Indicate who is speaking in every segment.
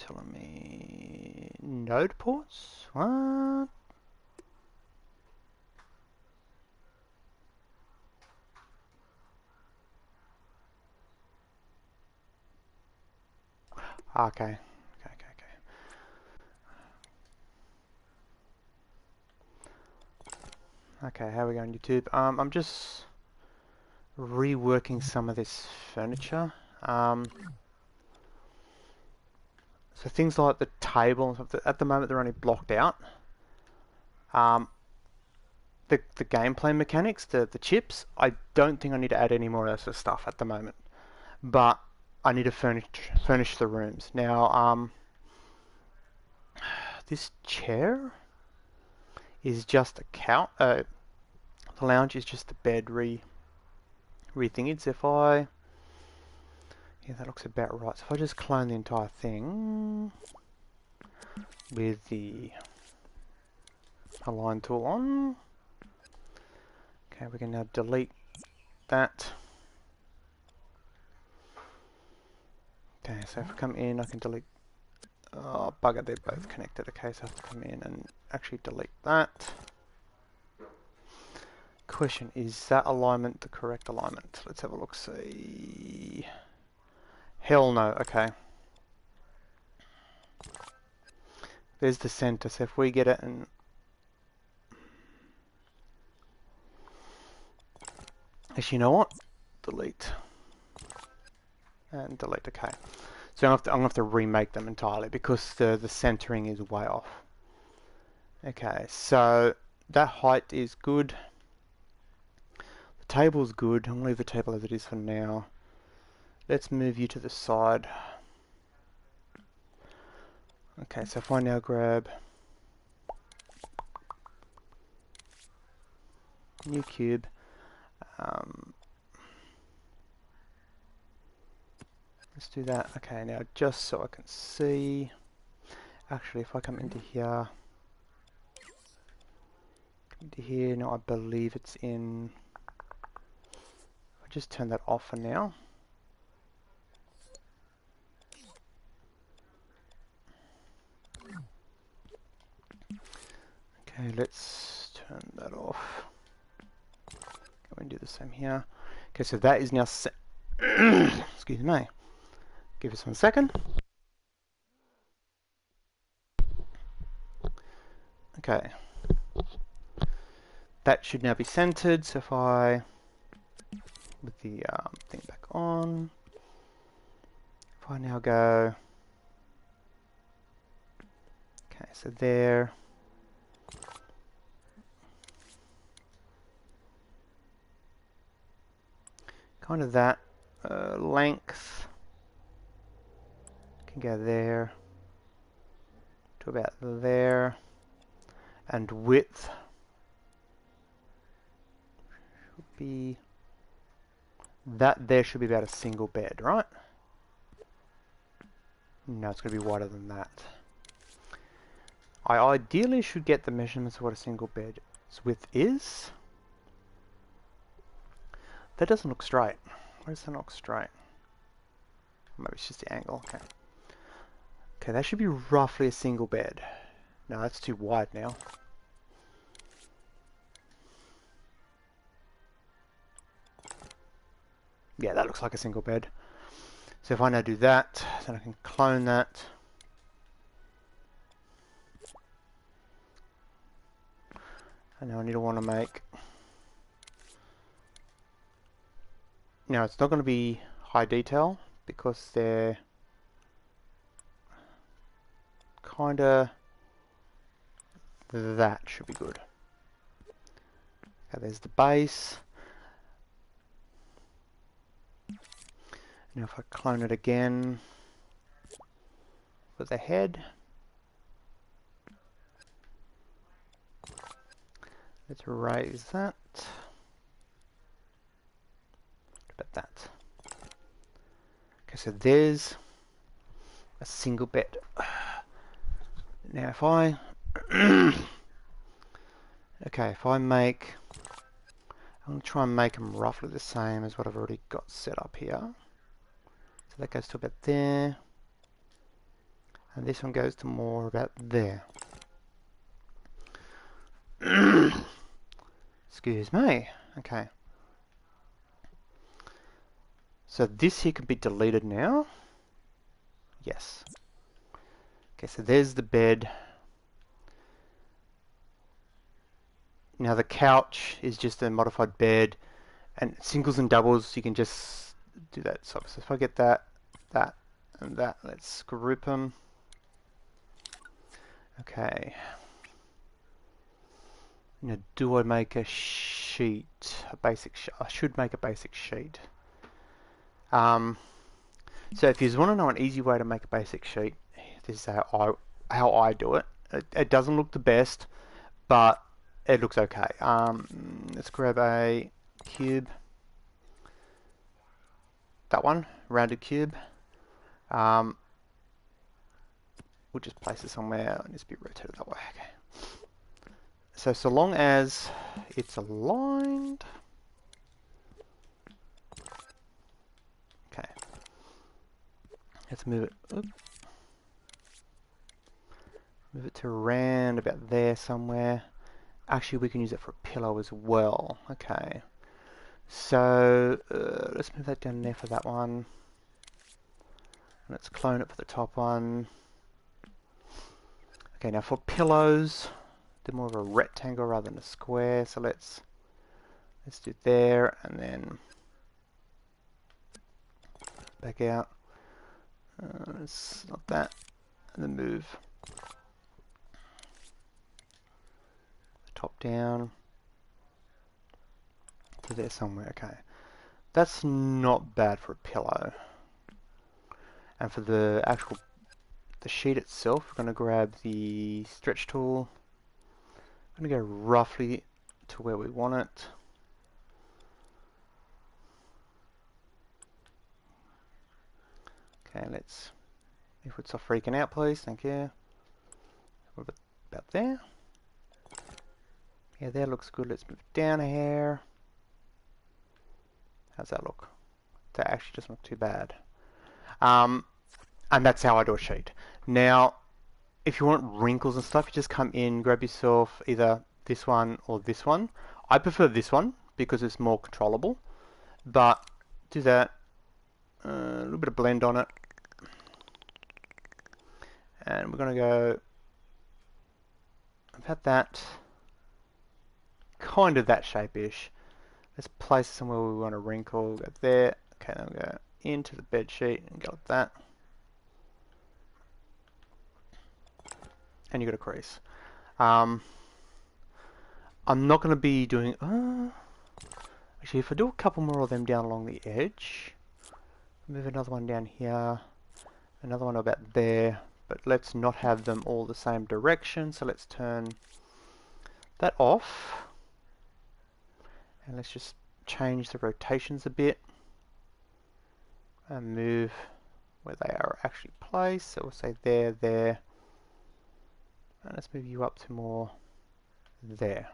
Speaker 1: telling me node ports? What? Okay. Okay. Okay, how are we going, YouTube? I'm just reworking some of this furniture. So things like the table, at the moment they're only blocked out. The gameplay mechanics, the chips, I don't think I need to add any more of this stuff at the moment. But I need to furnish the rooms. Now, this chair is just a couch. The lounge is just the bed re-thingied. So if I... Yeah, that looks about right. So if I just clone the entire thing with the align tool on. Okay, we can now delete that. Okay, so if I come in, I can delete... Oh, bugger, they're both connected. Okay, so I have to come in and actually delete that. Question, is that alignment the correct alignment? Let's have a look, see... Hell no, okay. There's the center, so if we get it and... Actually, you know what? Delete. And delete, okay. So I'm gonna have to remake them entirely because the centering is way off. Okay, so that height is good. The table's good. I'm gonna leave the table as it is for now. Let's move you to the side. Okay, so if I now grab new cube, let's do that. Okay, now just so I can see. Actually, if I come into here, now I believe it's in. I'll just turn that off for now. Okay, let's turn that off. Go and do the same here. Okay, so that is now set. Excuse me. Give us 1 second. Okay. That should now be centered. So if I, with the thing back on, if I now go, okay, so there. Kind of that length can go there to about there, and width should be that. There should be about a single bed, right? No, it's going to be wider than that. I ideally should get the measurements of what a single bed's width is. That doesn't look straight. Why does that not look straight? Maybe it's just the angle. Okay. Okay, that should be roughly a single bed. No, that's too wide now. Yeah, that looks like a single bed. So if I now do that, then I can clone that. And now I need to want to make... Now it's not going to be high detail because they're kind of... That should be good. Okay, there's the base. Now if I clone it again for the head, let's raise that. About that. Okay, so there's a single bed. Now if I okay, if I make, I'm going to try and make them roughly the same as what I've already got set up here. So that goes to about there, And this one goes to more about there. Excuse me. Okay. So this here can be deleted now. Yes. Okay, so there's the bed. Now the couch is just a modified bed, and singles and doubles you can just do that. So if I get that, that, and that, let's group them. Okay. Now, do I make a sheet? A basic. I should make a basic sheet. So if you want to know an easy way to make a basic sheet, this is how I do it. It doesn't look the best, but it looks okay. Let's grab a cube. That one, rounded cube. We'll just place it somewhere. It needs to be rotated that way. Okay. So long as it's aligned. Okay. Let's move it. Oops. Move it to around about there somewhere. Actually, we can use it for a pillow as well. Okay. So let's move that down there for that one. Let's clone it for the top one. Okay, now for pillows, do more of a rectangle rather than a square. So let's do there and then back out. It's not that, and then move the top down to there somewhere. Okay, that's not bad for a pillow. And for the sheet itself, we're going to grab the stretch tool. I'm going to go roughly to where we want it. Okay, let's, if it's not freaking out, please, thank you. About there. Yeah, that looks good. Let's move down here. How's that look? That actually doesn't look too bad. And that's how I do a sheet. Now, if you want wrinkles and stuff, you just come in, grab yourself either this one or this one. I prefer this one because it's more controllable. But do that. A little bit of blend on it. And we're going to go about that. Kind of that shape-ish. Let's place it somewhere we want a wrinkle. Go there. Okay, then we'll go into the bed sheet and go like that. And you got a crease. I'm not going to be doing... actually, if I do a couple more of them down along the edge, move another one down here, another one about there, but let's not have them all the same direction, so let's turn that off, and let's just change the rotations a bit, and move where they are actually placed, so we'll say there, there, and let's move you up to more there.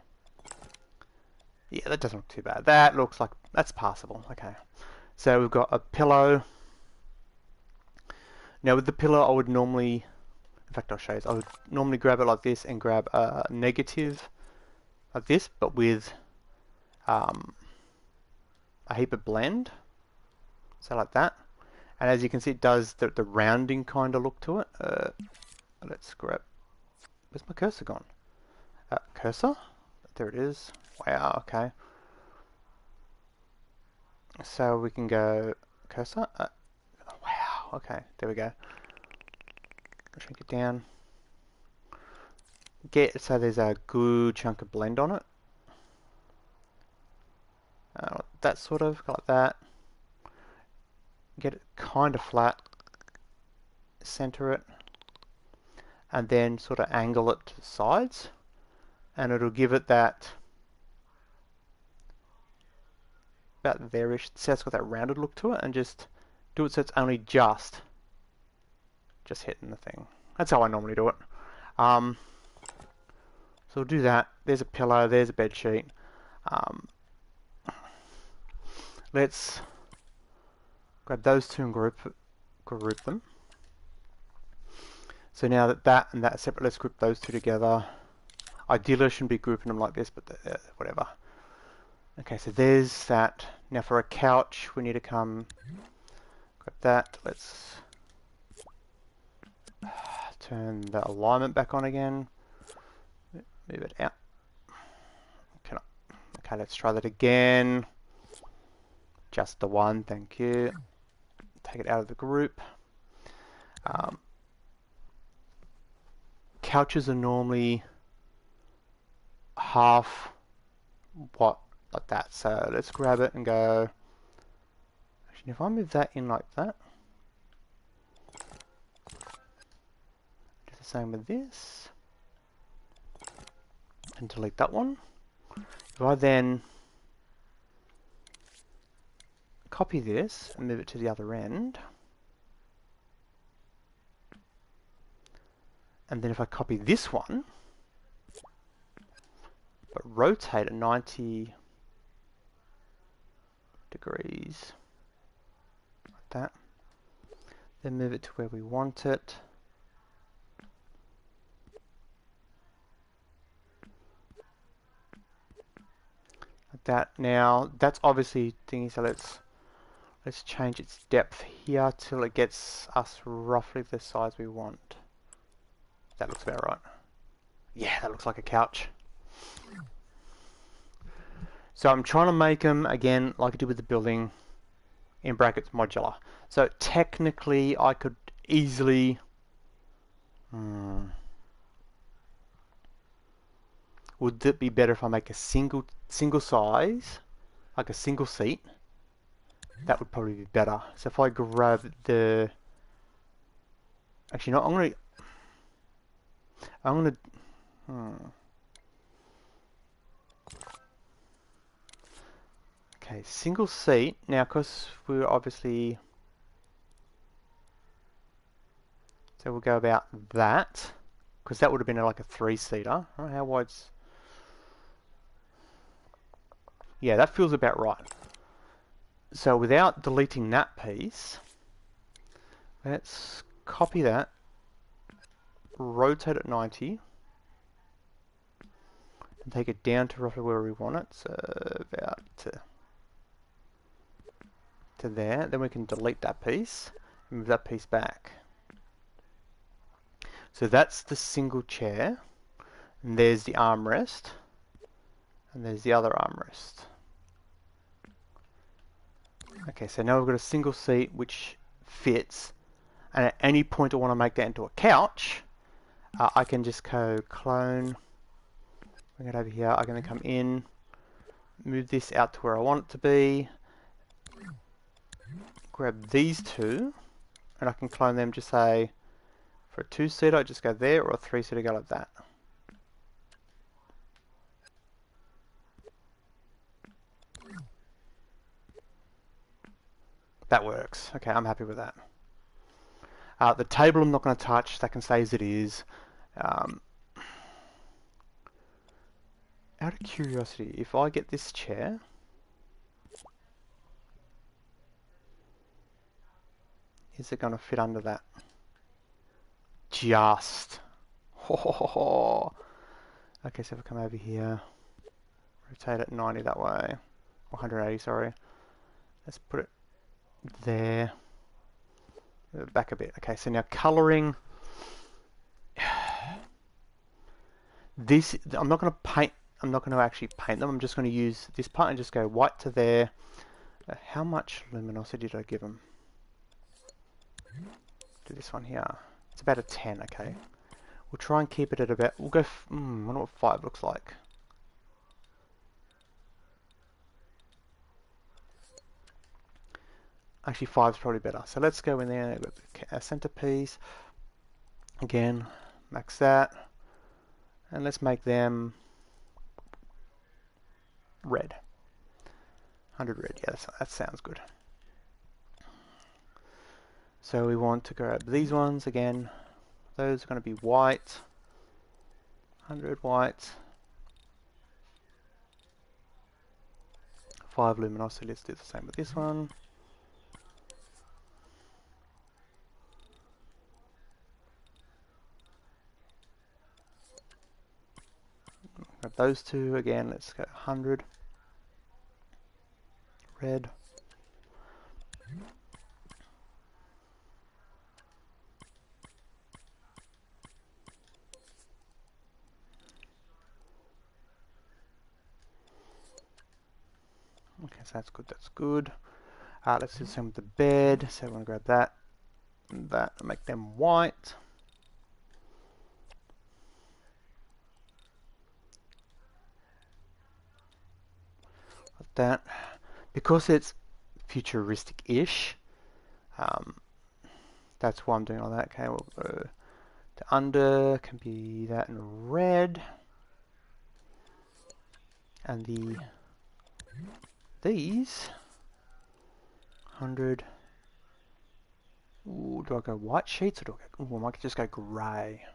Speaker 1: Yeah, that doesn't look too bad. That looks like, that's passable. Okay. So we've got a pillow. Now with the pillow, I would normally, in fact I'll show you, I would normally grab it like this and grab a negative like this, but with a heap of blend. So like that. And as you can see, it does the rounding kind of look to it. Let's grab, where's my cursor gone? Cursor? There it is. Wow, okay. So we can go cursor. Wow, okay, there we go. Shrink it down. Get so there's a good chunk of blend on it. That sort of, like that. Get it kind of flat. Center it. And then sort of angle it to the sides. And it'll give it that about there-ish. So it's got that rounded look to it, and just do it so it's only just hitting the thing. That's how I normally do it. So we'll do that. There's a pillow, there's a bed sheet. Let's grab those two and group them. So now that that and that are separate, let's group those two together. Ideally I shouldn't be grouping them like this, but whatever. Okay, so there's that. Now for a couch, we need to come grab that. Let's turn the alignment back on again. Move it out. Okay, let's try that again. Just the one, thank you. Take it out of the group. Couches are normally half what like that. So let's grab it and go. Actually, if I move that in like that, do the same with this, and delete that one. If I then copy this and move it to the other end, and then if I copy this one, but rotate at 90 degrees, like that, then move it to where we want it. Like that. Now, that's obviously thingy, so let's change its depth here till it gets us roughly the size we want. That looks about right. Yeah, that looks like a couch. So I'm trying to make them, again, like I did with the building, in brackets, modular. So technically, I could easily... Would it be better if I make a single size, like a single seat? That would probably be better. So if I grab the... Actually, no, I'm gonna... Okay, single seat. Now, because we're obviously... So we'll go about that. Because that would have been like a 3-seater. I don't know how wide's... Yeah, that feels about right. So without deleting that piece, let's copy that, rotate it 90, and take it down to roughly where we want it. So about to there. Then we can delete that piece and move that piece back. So that's the single chair, and there's the armrest, and there's the other armrest. Okay, so now we've got a single seat which fits, and at any point I want to make that into a couch, I can just go clone, bring it over here. I can then come in, move this out to where I want it to be, grab these two, and I can clone them. Just say for a 2-seater I just go there, or a 3-seater go like that. That works. Okay, I'm happy with that. The table I'm not going to touch. That can stay as it is. Out of curiosity, if I get this chair, is it going to fit under that? Just. Okay, so if I come over here, rotate it 90 that way, 180, sorry. Let's put it there. Move it back a bit. Okay, so now colouring. This, I'm not going to paint. I'm not going to actually paint them. I'm just going to use this part and just go white to there. How much luminosity did I give them? Do this one here. It's about a 10. Okay. We'll try and keep it at about. We'll go. I wonder what 5 looks like. Actually, 5 is probably better. So let's go in there. A centerpiece. Again, max that, and let's make them red. 100 red. Yeah, that sounds good. So we want to grab these ones again. Those are going to be white. 100 white. 5 luminosity. Let's do the same with this one. . grab those two again. Let's go 100. Red. Okay, so that's good, that's good. Let's do the same with the bed. So I'm going to grab that and that and make them white. Like that. Because it's futuristic-ish, that's why I'm doing all that. Okay, we'll go to under, can be that in red. And these 100. Ooh, do I go white sheets or do I go, ooh, I might just go grey.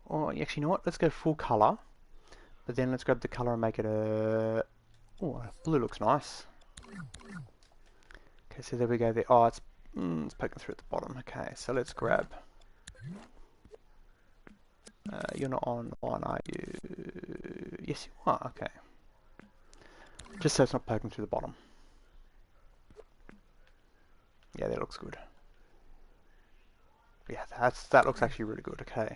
Speaker 1: Oh, actually, you know what? Let's go full colour. But then let's grab the colour and make it a... Oh, blue looks nice. Okay, so there we go. There. Oh, it's poking through at the bottom. Okay, so let's grab... you're not on, are you? Yes, you are. Okay. Just so it's not poking through the bottom. Yeah, that looks good. Yeah, that looks actually really good. Okay.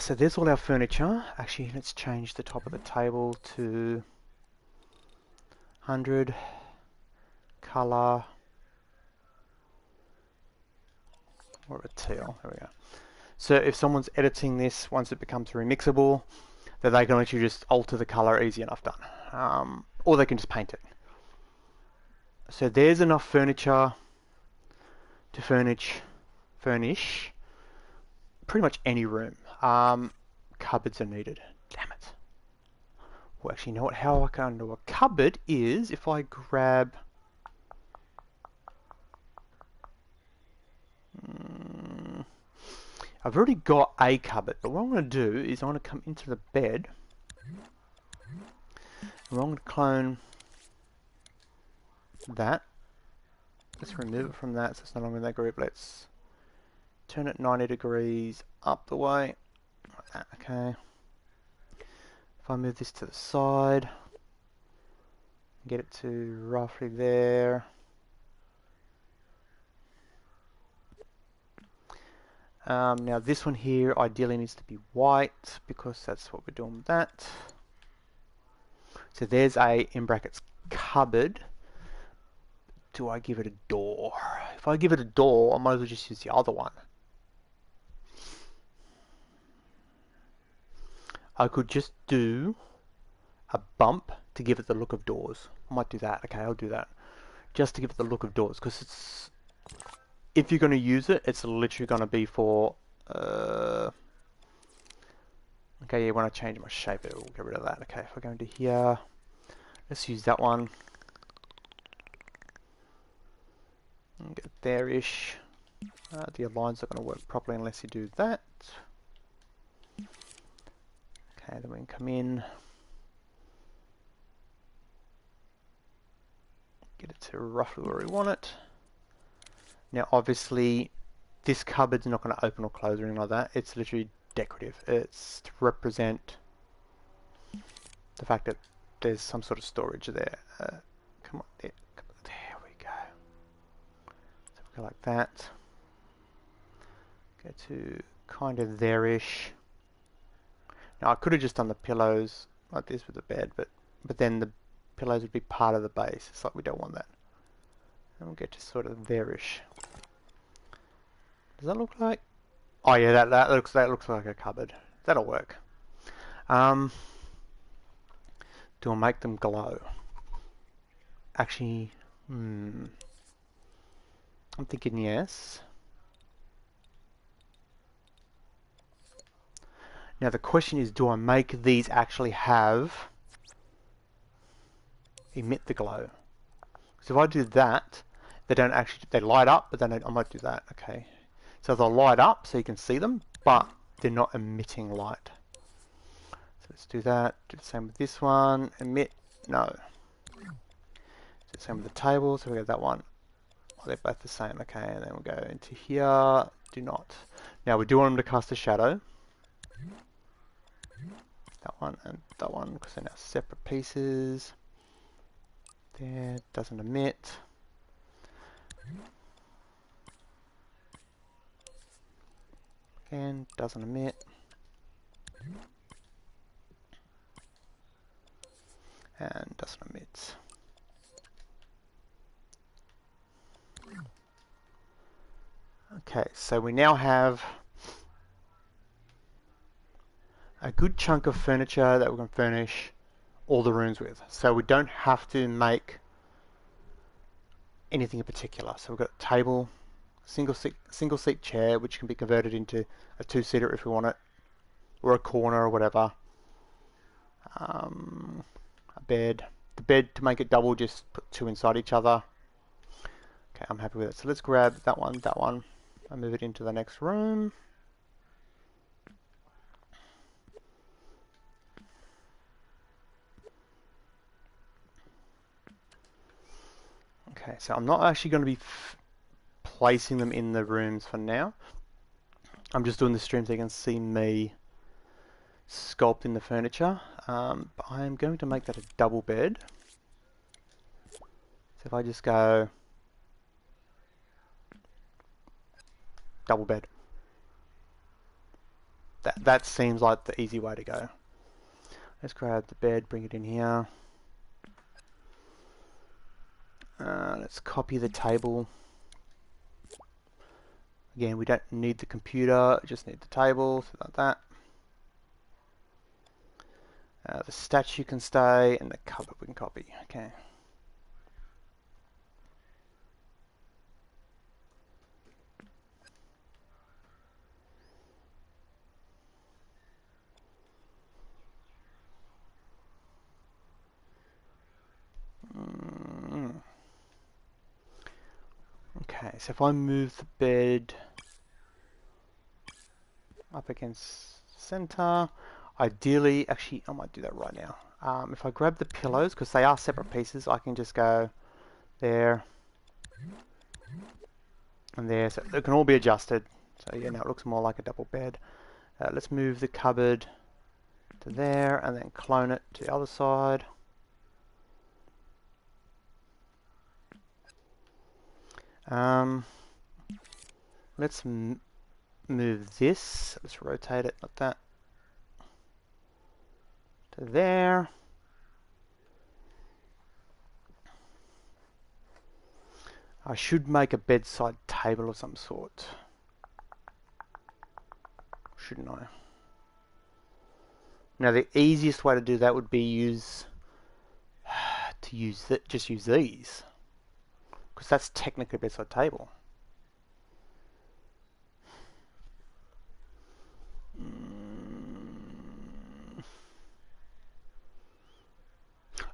Speaker 1: So there's all our furniture. Actually, let's change the top of the table to 100. Color. Or a teal. There we go. So if someone's editing this, once it becomes remixable, that they can literally just alter the color, easy enough done. Or they can just paint it. So there's enough furniture to furnish pretty much any room. Cupboards are needed. Damn it. Well, actually, you know what? How I can do a cupboard is if I grab... I've already got a cupboard, but what I'm going to do is I'm going to come into the bed. And I'm going to clone that. Let's remove it from that so it's no longer in that group. Let's turn it 90 degrees up the way. Like that, okay. If I move this to the side, get it to roughly there. Now this one here ideally needs to be white because that's what we're doing with that. So there's a, in brackets, cupboard. Do I give it a door? If I give it a door, I might as well just use the other one. I could just do a bump to give it the look of doors. I might do that. Okay, I'll do that. Just to give it the look of doors, because it's... If you're going to use it, it's literally going to be for... Okay, yeah, when I change my shape, it will get rid of that. Okay, if I go into here, let's use that one. And get there-ish. The align's not going to work properly unless you do that. Okay, then we can come in. Get it to roughly where we want it. Now, obviously, this cupboard's not going to open or close or anything like that. It's literally decorative. It's to represent the fact that there's some sort of storage there. Come on, there we go. So we go like that. Go to kind of there-ish. Now, I could have just done the pillows like this with the bed, but then the pillows would be part of the base. It's like we don't want that. And we'll get to sort of there-ish. Does that look like? Oh yeah, that looks like a cupboard. That'll work. Do I make them glow? Actually, I'm thinking yes. Now the question is, do I make these actually emit the glow? So if I do that, they light up, but then I might do that. Okay. So they'll light up so you can see them, but they're not emitting light. So let's do that. Do the same with this one. Emit, no. Do the same with the table. So we got that one. Oh, they're both the same. Okay, and then we'll go into here. Do not. Now we do want them to cast a shadow. That one and that one, because they're now separate pieces. There, doesn't emit. Again, doesn't emit. And doesn't emit. Okay, so we now have a good chunk of furniture that we can furnish all the rooms with. So we don't have to make anything in particular. So we've got a table, single seat chair, which can be converted into a two-seater if we want it, or a corner or whatever. A bed. The bed, to make it double, just put two inside each other. Okay, I'm happy with it. So let's grab that one, and move it into the next room. Okay, so I'm not actually going to be placing them in the rooms for now. I'm just doing the stream so you can see me sculpting the furniture. But I'm going to make that a double bed. So if I just go double bed, that seems like the easy way to go. Let's grab the bed, bring it in here. Let's copy the table. Again, we don't need the computer, just need the table, so like that. The statue can stay, and the cupboard we can copy. Okay. Okay, so if I move the bed up against center, ideally, actually, I might do that right now. If I grab the pillows, because they are separate pieces, I can just go there and there. So it can all be adjusted. So yeah, now it looks more like a double bed. Let's move the cupboard to there and then clone it to the other side. Let's move this. Let's rotate it like that to there. I should make a bedside table of some sort, shouldn't I? Now the easiest way to do that would be just use these, because that's technically a bedside table.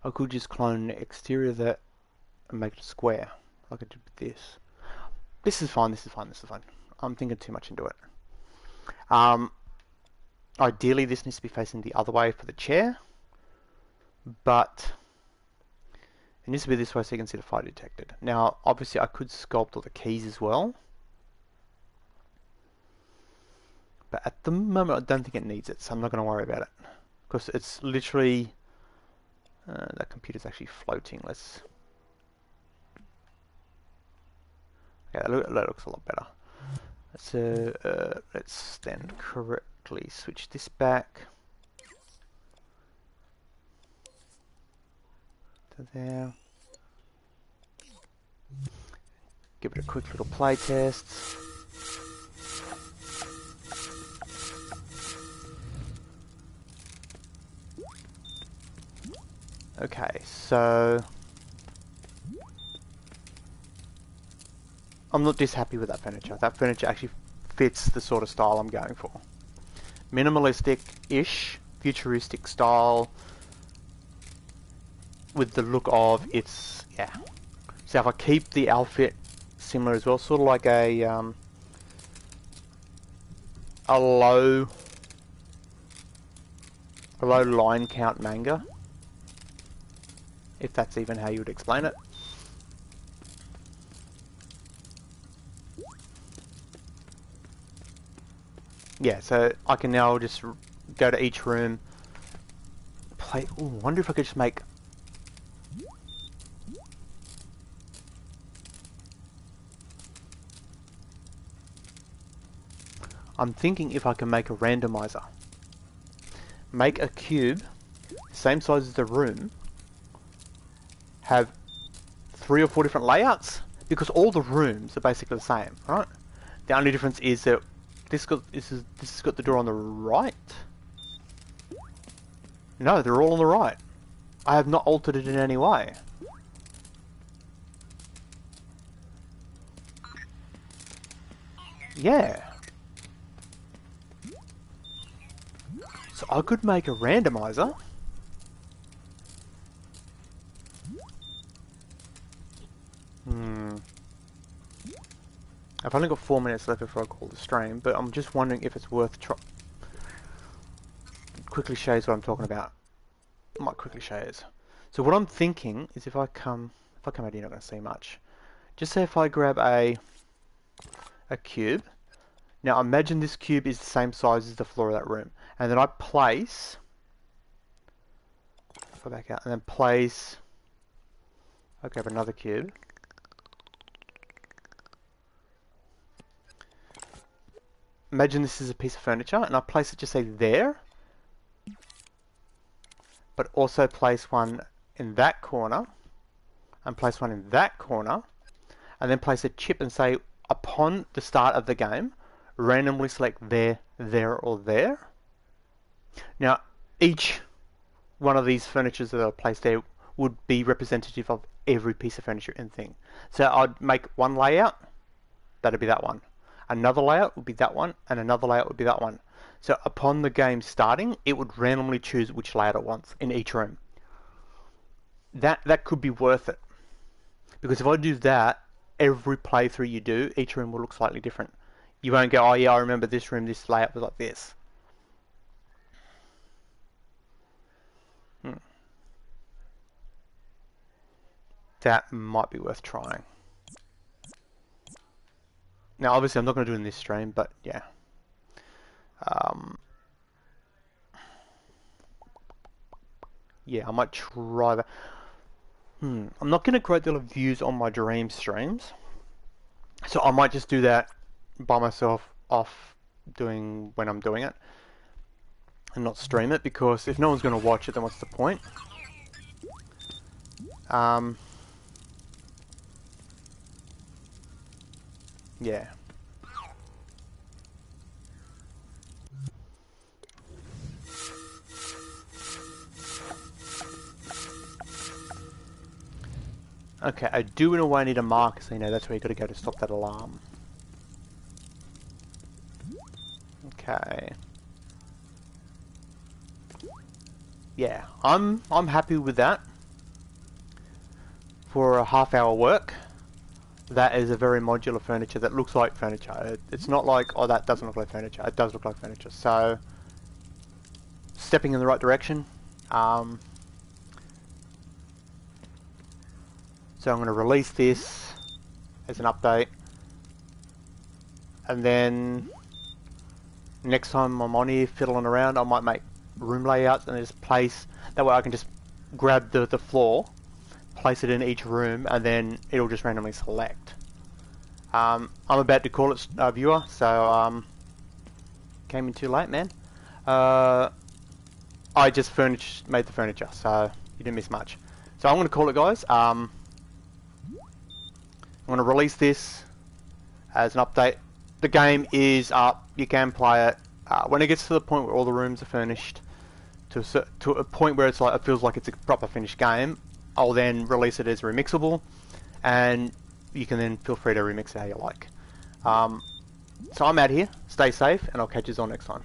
Speaker 1: I could just clone the exterior of that and make it a square, like I did with this. This is fine, this is fine, this is fine. I'm thinking too much into it. Ideally, this needs to be facing the other way for the chair, but it needs to be this way so you can see the fire detected. Now, obviously, I could sculpt all the keys as well, but at the moment, I don't think it needs it, so I'm not going to worry about it, because it's literally... that computer's actually floating. Yeah, that looks a lot better. So let's then correctly switch this back to there. Give it a quick little play test. Okay, so I'm not this happy with that furniture. That furniture actually fits the sort of style I'm going for. Minimalistic-ish, futuristic style with the look of its, yeah. So if I keep the outfit similar as well, sort of like a low line count manga, if that's even how you would explain it. Yeah, so I can now just go to each room, play. Ooh, I wonder if I could just make. I'm thinking if I can make a randomizer. Make a cube, same size as the room, have 3 or 4 different layouts, because all the rooms are basically the same, right? The only difference is that this has got the door on the right. No, they're all on the right. I have not altered it in any way. Yeah. So I could make a randomizer. I've only got 4 minutes left before I call the stream, but I'm just wondering if it's worth quickly shows what I'm talking about. I might quickly shows. So what I'm thinking is if I come out here, you're not going to see much. Just say if I grab a cube. Now imagine this cube is the same size as the floor of that room, and then I place. Go back out and then place. I grab another cube. Imagine this is a piece of furniture, and I place it just say there, but also place one in that corner, and place one in that corner, and then place a chip and say upon the start of the game, randomly select there, there, or there. Now, each one of these furnitures that are placed there would be representative of every piece of furniture and thing. So I'd make one layout, that'd be that one. Another layout would be that one, and another layout would be that one. So upon the game starting, it would randomly choose which layout it wants in each room. That could be worth it. Because if I do that, every playthrough you do, each room will look slightly different. You won't go, oh yeah, I remember this room, this layout was like this. That might be worth trying. Now, obviously, I'm not going to do it in this stream, but yeah. Yeah, I might try that. I'm not getting a great deal of views on my dream streams, so I might just do that by myself off doing when I'm doing it, and not stream it, because if no one's going to watch it, then what's the point? Yeah. Okay, I do in a way need a marker, so you know that's where you got to go to stop that alarm. Okay. Yeah, I'm happy with that. For a half-hour work, that is a very modular furniture that looks like furniture. It's not like, oh, that doesn't look like furniture. It does look like furniture. So, stepping in the right direction. So I'm going to release this as an update, and then next time I'm on here fiddling around, I might make room layouts and just place. That way I can just grab the floor, place it in each room, and then it'll just randomly select. I'm about to call it viewer, so came in too late, man. I just made the furniture, so you didn't miss much. So I'm going to call it, guys. I'm going to release this as an update. The game is up. You can play it. When it gets to the point where all the rooms are furnished, to a point where it's like it feels like it's a proper finished game, I'll then release it as remixable, and you can then feel free to remix it how you like. So I'm out here. Stay safe, and I'll catch you all next time.